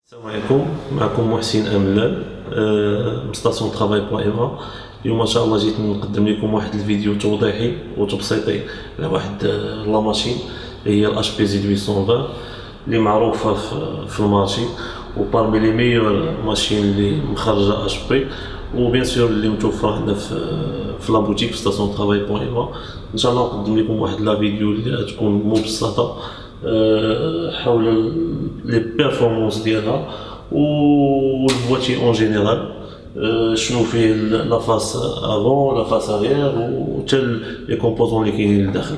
السلام عليكم. معكم محسن أملال من ستاسيون طرافاي بوان إيفا. اليوم ان شاء الله جيت نقدم لكم واحد الفيديو توضيحي وتبسيطي على واحد لا ماشين هي الاش بي زد 820 اللي معروفه في المارشي وبارمي لي ميور ماشين اللي مخرجه اش بي، وبيان سور اللي متوفره عندنا في لا بوتيك في ستاسيون طرافاي بوان إيفا. ان شاء الله نقدم لكم واحد لا فيديو اللي تكون مبسطه حول لي بيرفورمانس ديالها والبواتي اون جينيرال، شنو فيه لا فاس افون لا فاس اريير وحتى لي كومبوزون اللي كاينين لداخل.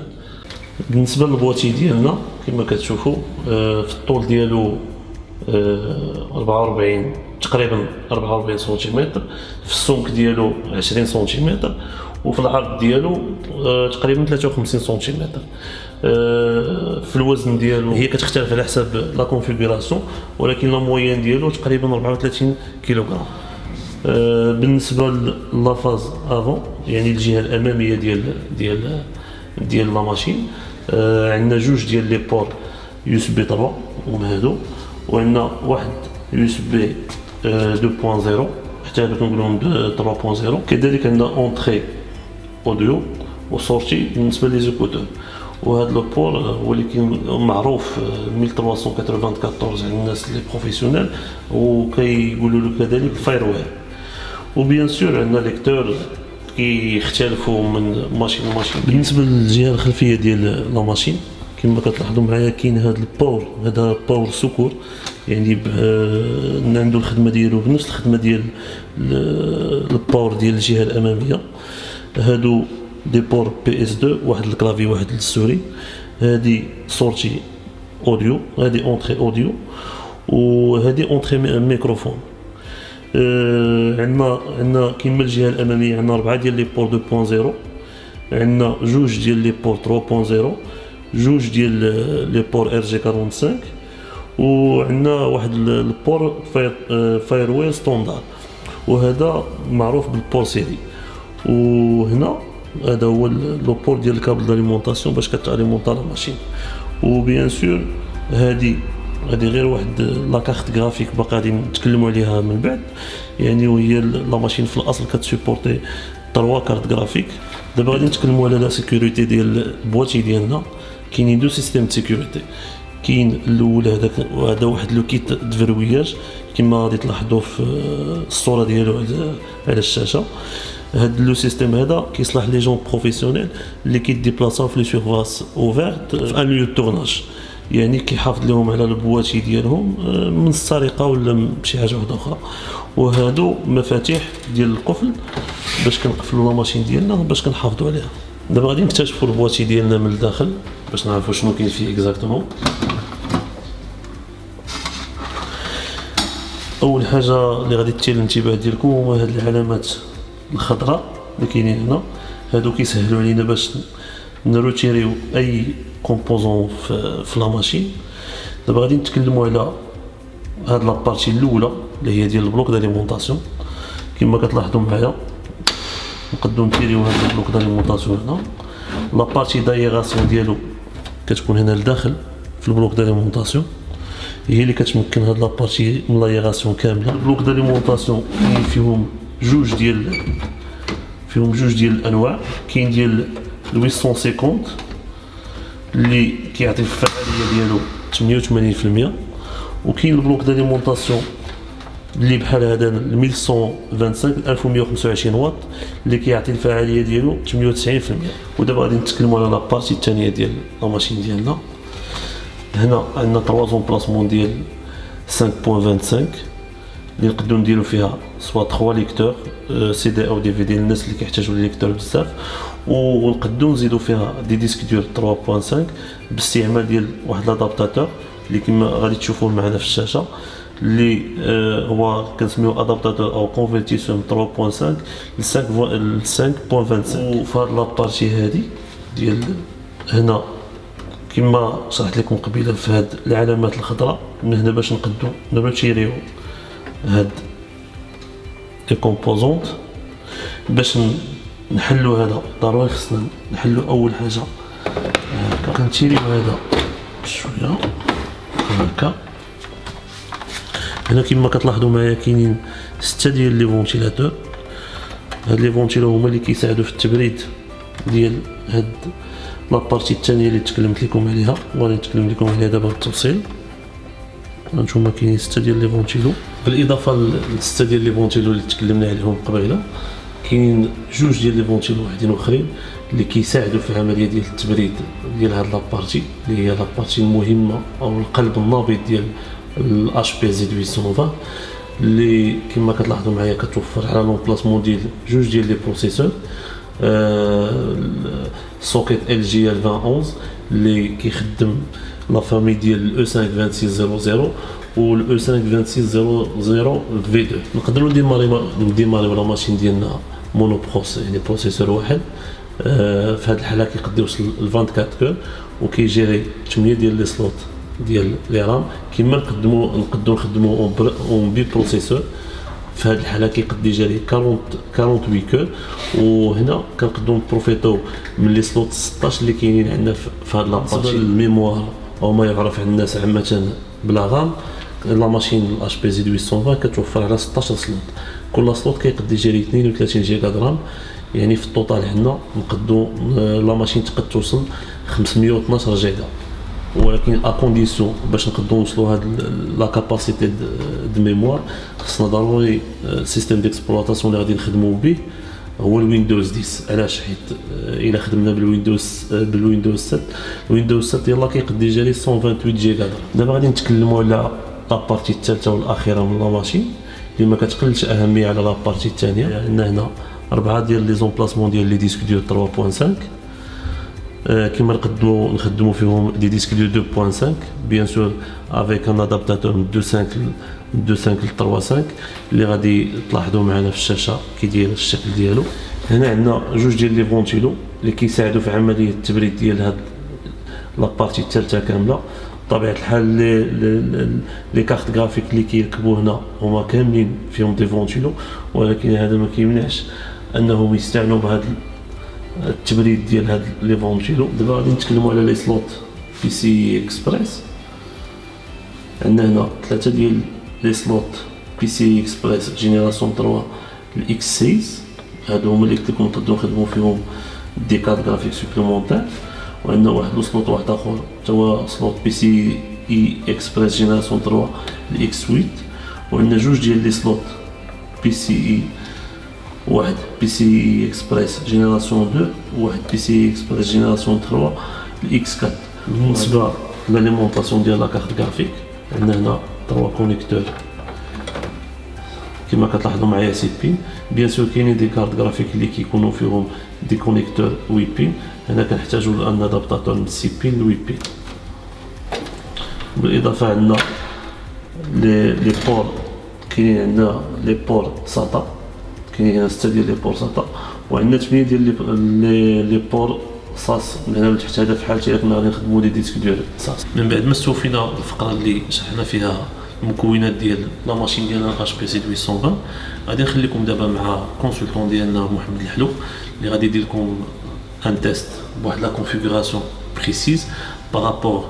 بالنسبه للبواتي ديالنا كما كتشوفوا في الطول ديالو 44 تقريبا 44 سنتيمتر، في السمك ديالو 20 سنتيمتر، وفي العرض ديالو تقريبا 53 سنتيمتر. في الوزن ديالو هي كتختلف على حساب لا كونفيغوراسيون، ولكن لا موين ديالو تقريبا 34 كيلوغرام. بالنسبه لافاز افون يعني الجهه الاماميه ديال لا ماشين، عندنا جوج ديال لي بور يو اس بي 3 هما هادو، وعندنا واحد يو اس بي 2.0 حتى هادو كنقولهم 3.0. كذلك عندنا اونتري اوديو وسورتي بالنسبه لي زيكوتور. وهذا لو بور هو اللي معروف 1394 عند الناس لي بروفيسيونيل، وكيقولوا له كذلك فايروير. وبيان سور عندنا ليكتور كيختلفوا من ماشين لماشين. بالنسبه للجهه الخلفيه ديال لا ماشين كما كتلاحظوا معايا كاين هذا الباور، هذا باور سكور، يعني عنده الخدمه ديالو بنفس الخدمه ديال الباور ديال الجهه الاماميه. هادو دي بور بي اس 2، واحد الكلافي واحد للسوري. هادي سورتي اوديو، هادي اونتري اوديو، وهادي اونتري ميكروفون. عندنا كيما الجهه الاماميه عندنا 4 ديال لي بور 2.0، عندنا جوج ديال لي بور 3.0، جوج ديال لي بور ار جي 45، وعندنا واحد البور فايروير ستاندار، وهذا معروف بالبور سيري. وهنا هذا هو لو بور ديال الكابل داليمونطاسيون باش كتاليمونطا لا ماشين. وبيان سور هذه غير واحد لا كارت غرافيك باقي غادي نتكلموا عليها من بعد، يعني وهي لا ماشين في الاصل كتسيبورتي 3 كارت غرافيك. دابا غادي نتكلموا على لا سيكوريتي ديال البواتي ديالنا. كاينين دو سيستيم دو سيكوريتي. كاين الاول هذا واحد لو كيت دفروياج كما غادي تلاحظوا في الصوره ديالو على الشاشه. هاد لو سيستيم هذا كيصلح لي جون بروفيسيونيل اللي كيديبلاصاو في لي سيرفاس اوفيرت في ان ليو تورناج، يعني كيحافظ لهم على البواتي ديالهم من السرقه ولا شي حاجه واحده اخرى. وهادو مفاتيح ديال القفل باش كنقفلوا لا ماشين ديالنا باش كنحافظوا عليها. دابا غادي نكتشفوا البواتي ديالنا من الداخل باش نعرفوا شنو كاين فيه اكزاكتومون. اول حاجه اللي غادي تثير الانتباه ديالكم هما هاد العلامات الخضراء اللي كاينين هنا. هادو كيسهلوا علينا باش نروتيريو اي كومبوزون في لا ماشين. دابا غادي نتكلموا على هاد لابارتي الاولى اللي هي ديال البلوك داليمونطاسيون. كما كتلاحظوا معايا نقدروا نتيريو هاد البلوك داليمونطاسيون هنا. لابارتي دايغاسيون ديالو كتكون هنا لداخل في البلوك داليمونطاسيون، هي اللي كتمكن هاد لابارتي من لايغاسيون كامله. البلوك داليمونطاسيون كاين فيهم جوج ديال الانواع. كاين ديال 850 اللي كيعطي الفعاليه ديالو 88%، وكاين البلوك داليمونطاسيون اللي بحال هذا 1125 واط اللي كيعطي الفعاليه ديالو 98%. ودابا غادي نتكلموا على لابارتي الثانيه ديال لا ماشين ديالنا. هنا عندنا 3 زومبلاسمون ديال 5.25 اللي نقدروا نديروا فيها سوا 3 ليكتور سي دي او دي في دي للناس اللي كيحتاجوا لي ليكتور بزاف، ونقدروا نزيدوا فيها دي ديسك دور 3.5 باستعمال ديال واحد لادابتاتور اللي كما غادي تشوفوه معنا في الشاشه، اللي هو كنسميوه ادابتاتور او كونفرتيسيون 3.5 ل 5.25. وفي هاد لابارتي هادي ديال هنا كما شرحت لكم قبيله في هاد العلامات الخضراء من هنا باش نقدروا نروتيريو هاد لي كومبوزونط. باش نحلو هذا ضروري خصنا نحلو اول حاجه هكا، كنتيريو هذا بشويه هكا هنا كما كتلاحظوا معايا كاينين 6 ديال لي فونتيلاتور. هاد لي فونتيلاتور هما اللي كيساعدوا في التبريد ديال هاد لابارتي الثانيه اللي تكلمت لكم عليها، وغادي نتكلم لكم عليها دابا بالتفصيل. هانتوما كاينين 6 ديال لي فونتيلو، بالاضافه ل 6 ديال لي فونتيلو اللي تكلمنا عليهم قبيله، كاينين 2 ديال لي فونتيلو وحدين اخرين اللي كيساعدوا في العمليه ديال التبريد ديال هاد لابارتي اللي هي لابارتي المهمه او القلب النابض ديال الاش بي زد 820 اللي كما كتلاحظوا معايا كتوفر على لومبلاسمون ديال 2 ديال لي بروسيسور. سوكيت ال جي ال 2011 اللي كيخدم لا فامي ديال او 5 2600 و الاو 5 2600 في 2. نقدروا نديماريو لا ماشين ديالنا مونو بروس، يعني بروسيسور واحد. في هذه الحاله كيقدر يوصل ل 24 كور وكيجيري 8 ديال لي سلوت ديال لي رام. كيما نقدروا نخدموا اون بي بروسيسور، في هذه الحاله كيقد يجري 48 كور. وهنا كنقدروا نبروفيتو من لي سلوت 16 اللي كاينين عندنا في هذا لابارتي الميموار او ما يعرف عند الناس عامه بلا رام. لا ماشين الاش بي زد 820 كتوفر على 16 سلوت، كل سلوت كيقد يجري 32 جيجا درام. يعني في التوتال هنا نقدروا لا ماشين تقد توصل 512 جيجا، ولكن ا كونديسيون باش نقدروا نوصلوا هاد لا كاباسيتي دو ميموار خصنا ضروري سيستيم ديكسبلوطاسيون اللي غادي نخدموا به هو الويندوز 10. علاش؟ حيت الا خدمنا بالويندوز 7 الويندوز 7 يلاه كيقد يجري 128 جيجا درام. دابا غادي نتكلموا على لابارتي الثالثه والاخيره من لا ماشين اللي ما كتقلش اهميه على لابارتي الثانيه. عندنا هنا 4 ديال لي زومبلاسمون ديال لي ديسك دور 3.5 كيما نقدروا نخدموا فيهم دي ديسك دور 2.5 بيان سور افيك ان ادابتاتور من 2.5 ل 3.5 اللي غادي تلاحظوا معنا في الشاشه كي داير الشكل ديالو. هنا عندنا 2 ديال لي فونتيلو اللي كيساعدوا في عمليه التبريد ديال هاد لابارتي الثالثه كامله. بطبيعه الحال لي كارت غرافيك اللي كيركبوا هنا هما كاملين فيهم دي فونتيلو، ولكن هذا ما كيمنعش انهم يستعملوا بهذا التبريد ديال هاد لي فونتيلو. دابا غادي نتكلموا على لي سلوت بي سي اكسبريس. عندنا هنا 3 ديال لي سلوت بي سي اكسبريس جينيراسيون 3 الاكس 6. هادو هما اللي قلت لكم نقدروا نخدموا فيهم دي كارت غرافيك سوبليمونتير. وعندنا واحد السلوت واحد اخر تا هو سلوت بي سي اي اكسبريس جينيراسيون 3 الاكس 8. وعندنا 2 ديال لي سلوت بي سي اي، واحد بي سي اكسبريس جينيراسيون 2 وواحد بي سي اكسبريس جينيراسيون 3 الاكس 4. بالنسبه لاليمونطاسيون ديال لا كارت غرافيك عندنا هنا 3 كونيكتور كما كتلاحظوا معايا 6 بين. بيان سور كاينين دي كارت غرافيك اللي كيكونوا فيهم دي كونيكتور 8 بين. هنا كنحتاجوا لان ادابتاتور من 6 بين ل 8 بين. بالاضافه عندنا لي بور، كاينين عندنا لي بور ساتا، كاينين هنا 6 ديال لي بور ساتا، وعندنا 8 ديال لي بور صاص. من هنا لتحت هذا في حالتي كنا غادي نخدموا لي ديسك ديال صاص. من بعد ما استوفينا الفقره اللي شرحنا فيها المكونات ديال لا ماشين ديالنا اش بي زد 820، غادي نخليكم دابا مع كونسلطون ديالنا محمد الحلو اللي غادي يدير لكم ان تيست بواحد لا كونفيغوراسيون بريسيز بارابور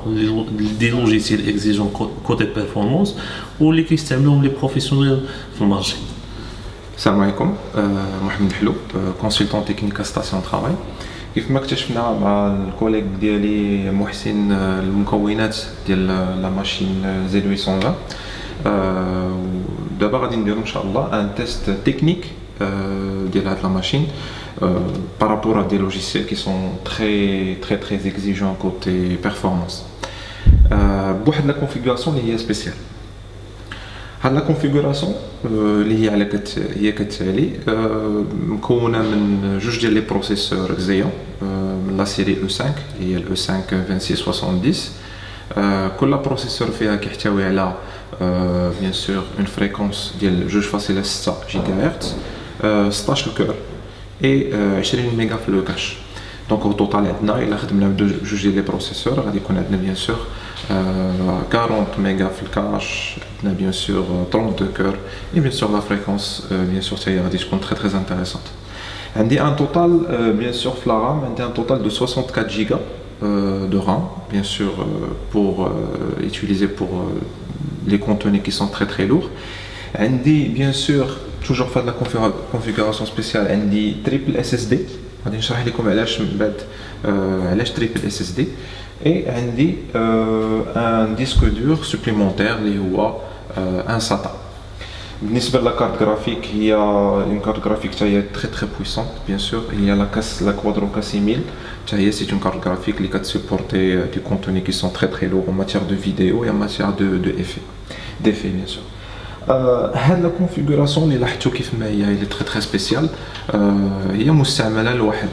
دي لوجيسيال اكزيجون كوتي بيرفورمانس واللي كيستعملوهم لي بروفيسيونيل في المارشي. السلام عليكم، محمد الحلو كونسلطون تكنيك ستاسيون ترافاي. كيف ما اكتشفنا مع الكوليك ديالي محسن المكونات ديال لا ماشين زد 820 دابا غادي نديرو ان شاء الله ان تيست تكنيك ديال هاد لا ماشين بارابور ا دي لوجيسيال كي سون تري اكزيجون كوتي بيرفورمانس بواحد لا كونفيغوراسيون اللي هي سبيسيال. هاد لا كونفيغوراسيون اللي هي كتالي مكونه من 2 ديال لي بروسيسور Xeon من لا سيري E5 هي ال E5 2670. كل بروسيسور فيها كيحتوي على بيان سور اون فريكونس ديال 2.6 جيجا هرتز، 16 كور اي 20 ميغا في لو كاش. دونك او توتال عندنا الا خدمنا ب 2 ديال لي بروسيسور غادي يكون عندنا بيان سور 40 ميغا في الكاش، عندنا بيان سور 32 كور اي بيان سور لا فريكونس بيان سور حتى هي غادي تكون تري انتريسونت. عندي ان توتال بيان سور في لا رام عندي ان توتال دو 64 جيجا de RAM bien sûr pour utiliser pour les contenus qui sont très très lourds. عندي bien sûr toujours faire de la configuration spéciale عندي triple SSD غادي نشرح لكم علاش من بعد علاش triple SSD et عندي un disque dur supplémentaire اللي هو un SATA. بالنسبه لا carte graphique هي une carte graphique تاهي très très puissante bien sûr. Il y a la Quadro K6000 تاهي c'est une carte graphique اللي كتسupporter du contenu qui sont très très lourds en matière de vidéo et en matière d'effets bien sûr. هاد لا كونفيغوراسيون اللي لاحظتو كيف ما هي تري تري سبيسيال هي مستعمله لواحد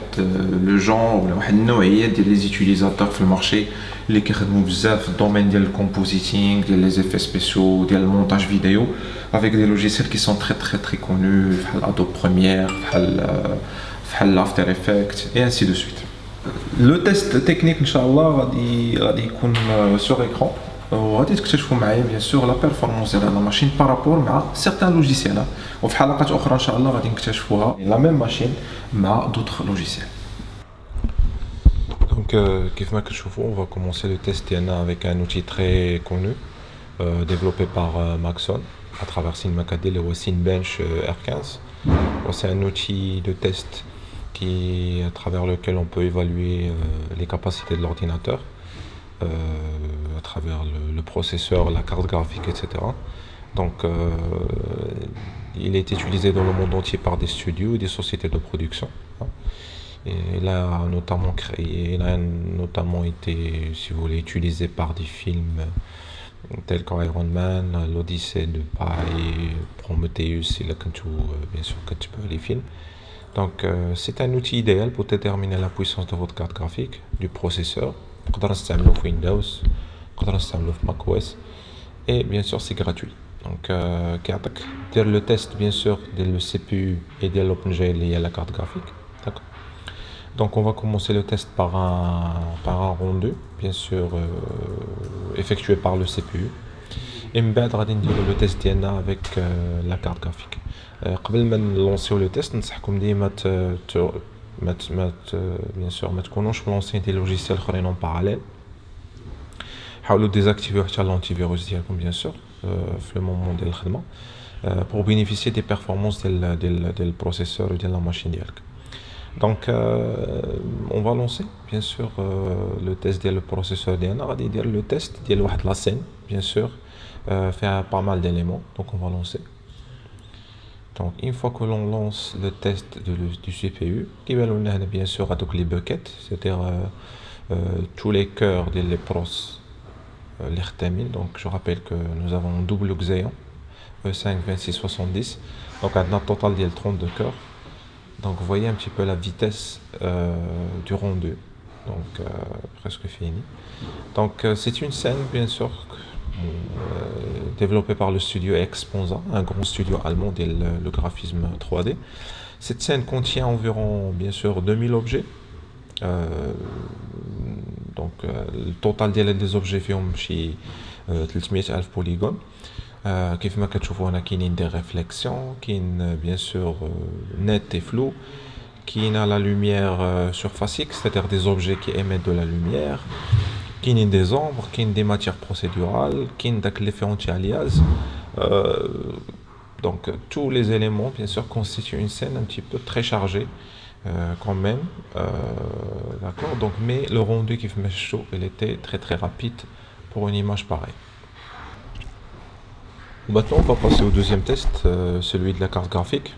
لو جون ولا واحد النوعيه ديال لي زيتيليزاتور في المارشي اللي كيخدموا بزاف في الدومين ديال الكومبوزيتينغ ديال لي زيفي سبيسيو ديال المونتاج فيديو افيك دي لوجيسيال كي سون تري تري تري كونو بحال ادوب بريمير بحال افتر افكت اي انسي دو سويت. لو تيست تكنيك ان شاء الله غادي يكون سور ايكران وغادي تكتشفوا معايا بيان سور لا بيرفورمانس ديال لا ماشين بارابور مع سيغتان لوجيسيال وفي حلقات اخرى ان شاء الله غادي نكتشفوها لا ميم ماشين مع دوطخ لوجيسيال. Donc, كيف ما كتشوفوا on va commencer le test ديالنا avec un outil très connu développé par Maxon à travers Cinemacadé, le Cinebench R15. C'est un outil de test à travers lequel on peut évaluer les capacités de l'ordinateur à travers le processeur, la carte graphique, etc. Donc, il est utilisé dans le monde entier par des studios et des sociétés de production. Et il a notamment été, si vous voulez, utilisé par des films tels qu'Iron Man, l'Odyssée de Paris, Prometheus, et là, bien sûr, quand tu peux les films. Donc, c'est un outil idéal pour déterminer la puissance de votre carte graphique, du processeur. نقدر نستعملو في ويندوز نقدر نستعملو في ماك او اس et bien sûr c'est gratuit. Donc كيعطيك دير لو تيست bien sûr ديال لو سي بي يو et ديال l'OpenGL اللي هي la carte graphique. D'accord. Donc on va commencer le test par un rendu bien sûr effectué par le CPU et من بعد غادي نديرو لو تيست ديالنا avec la carte graphique. قبل ما نلونسيو لو تيست ننصحكم ديما bien sûr ما تكونوش ملونسين دي لوجيسيال اخرين en parallèle. حاولوا ديزاكتيفيو حتى l'antivirus ديالكم bien sûr في لو مومون ديال الخدمه pour bénéficier des performances ديال البروسيسور وديال لا ماشين ديالك. Donc on va lancer bien sûr le test ديال البروسيسور ديالنا. غادي يدير لو تيست ديال واحد لا سين bien sûr fait pas mal d'éléments. Donc on va lancer. Donc une fois que l'on lance le test du CPU, qui va nous donner bien sûr à toutes les buckets, c'est-à-dire tous les cœurs des pros, les rectamiles. Donc je rappelle que nous avons un double Xeon E5 2670. Donc on a un total de 32 cœurs. Donc vous voyez un petit peu la vitesse du rendu. Donc presque fini. Donc c'est une scène bien sûr développé par le studio Exponsa, un grand studio allemand de le graphisme 3D. Cette scène contient environ, bien sûr, 2000 objets. Donc, le total des objets فيهم شي 300,000 polygones. كيف ما كتشوفوا هنا كاينين des réflexions, كاين bien sûr net et flou, كاين la lumière surfacique, c'est-à-dire des objets qui émettent de la lumière. Qu'il y ait des ombres, qu'il y ait des matières procédurales, qu'il y ait l'effet anti-alias. Donc tous les éléments bien sûr constituent une scène un petit peu très chargée quand même. D'accord. Donc mais le rendu qui fait chaud, il était très très rapide pour une image pareille. Maintenant on va passer au deuxième test, celui de la carte graphique.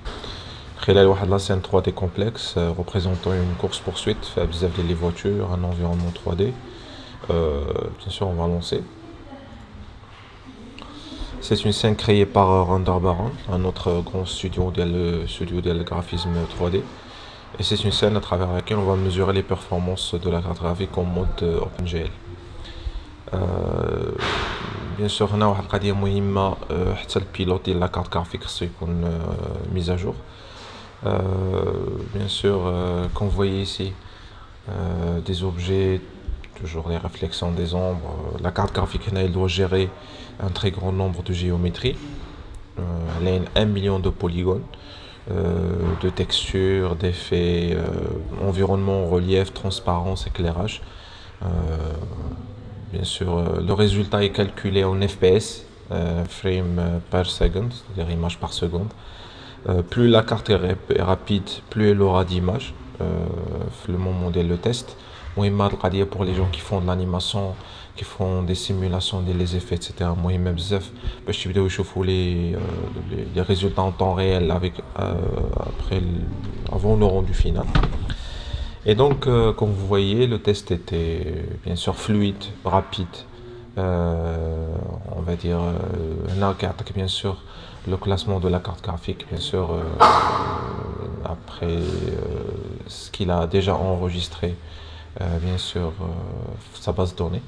خلال واحد la scène 3D complexe représentant une course poursuite fait بزاف ديال les voitures, un environnement 3D. Bien sûr on va lancer. C'est une scène créée par Render Baron, un autre grand studio de graphisme 3D. Et c'est une scène à travers laquelle on va mesurer les performances de la carte graphique en mode OpenGL. Bien sûr هنا واحد القضية مهمة حتى البيلوت ديال la carte graphique خصو يكون mis à jour. Bien sûr comme vous voyez ici des objets, toujours les réflexions des ombres. La carte graphique elle doit gérer un très grand nombre de géométries. Elle a 1 million de polygones, de textures, d'effets, environnement, relief, transparence, éclairage. Bien sûr, le résultat est calculé en FPS, frames par second, c'est-à-dire images par seconde. Plus la carte est rapide, plus elle aura d'images. Le moment de le test. Moi, pour les gens qui font de l'animation, qui font des simulations, des effets, etc. Moi, même bzaf, باش تبداو يشوفوا les résultats en temps réel avec avant le rendu final. Et donc, comme vous voyez, le test était bien sûr fluide, rapide. On va dire, là, bien sûr, le classement de la carte graphique, bien sûr, après ce qu'il a déjà enregistré, bien sûr, sa base de données.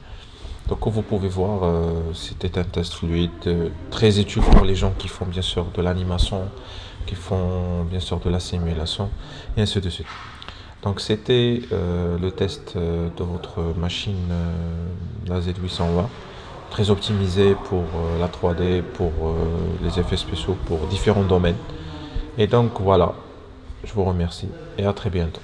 Donc, comme vous pouvez voir, c'était un test fluide, très utile pour les gens qui font bien sûr de l'animation, qui font bien sûr de la simulation, et ainsi de suite. Donc c'était le test de votre machine la Z820, très optimisé pour la 3D, pour les effets spéciaux, pour différents domaines. Et donc voilà, je vous remercie et à très bientôt.